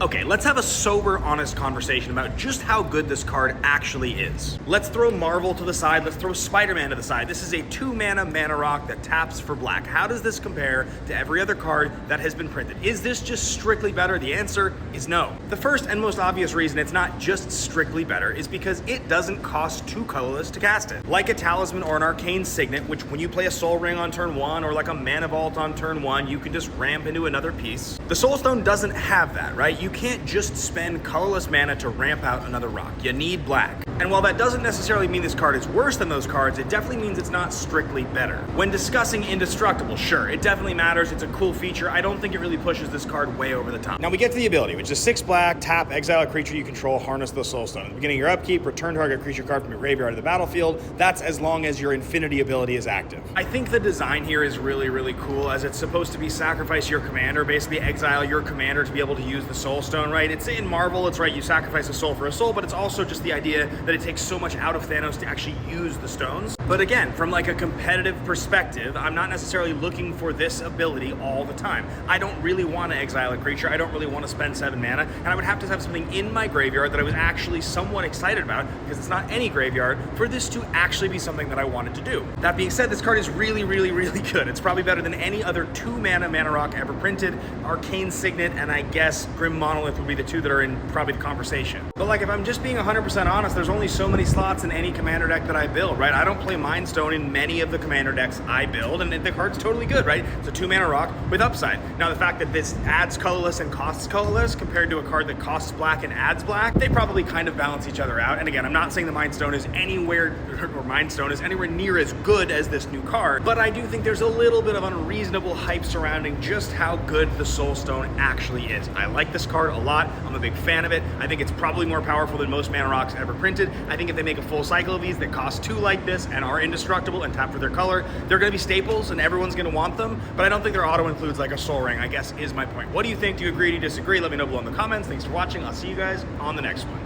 Okay, let's have a sober, honest conversation about just how good this card actually is. Let's throw Marvel to the side, let's throw Spider-Man to the side. This is a 2-mana mana rock that taps for black. How does this compare to every other card that has been printed? Is this just strictly better? The answer is no. The first and most obvious reason it's not just strictly better is because it doesn't cost 2 colorless to cast it. Like a Talisman or an Arcane Signet, which when you play a Soul Ring on turn 1 or like a Mana Vault on turn 1, you can just ramp into another piece. The Soul Stone doesn't have that, right? You can't just spend colorless mana to ramp out another rock. You need black. And while that doesn't necessarily mean this card is worse than those cards, it definitely means it's not strictly better. When discussing Indestructible, sure, it definitely matters. It's a cool feature. I don't think it really pushes this card way over the top. Now we get to the ability, which is 6 black, tap, exile a creature you control, harness the Soul Stone. At the beginning of your upkeep, return target creature card from your graveyard to the battlefield. That's as long as your Infinity ability is active. I think the design here is really, really cool, as it's supposed to be sacrifice your commander, basically exile your commander to be able to use the Soul Stone, right? It's in Marvel, it's right, you sacrifice a soul for a soul, but it's also just the idea that it takes so much out of Thanos to actually use the stones. But again, from like a competitive perspective, I'm not necessarily looking for this ability all the time. I don't really want to exile a creature, I don't really want to spend 7 mana, and I would have to have something in my graveyard that I was actually somewhat excited about, because it's not any graveyard, for this to actually be something that I wanted to do. That being said, this card is really, really, really good. It's probably better than any other 2-mana mana rock ever printed. Arcane Signet and I guess Grim Monolith would be the two that are in probably the conversation. But like, if I'm just being 100% honest, there's only so many slots in any commander deck that I build, right? I don't play Mind Stone in many of the commander decks I build, and the card's totally good, right? It's a 2-mana rock with upside. Now, the fact that this adds colorless and costs colorless compared to a card that costs black and adds black, they probably kind of balance each other out. And again, I'm not saying the Mind Stone is anywhere near as good as this new card, but I do think there's a little bit of unreasonable hype surrounding just how good the Soul Stone actually is. I like this card a lot. I'm a big fan of it. I think it's probably more powerful than most mana rocks ever printed. I think if they make a full cycle of these that cost 2 like this and are indestructible and tap for their color, they're going to be staples and everyone's going to want them, but I don't think their auto includes like a Soul Ring, I guess is my point. What do you think? Do you agree? Do you disagree? Let me know below in the comments. Thanks for watching. I'll see you guys on the next one.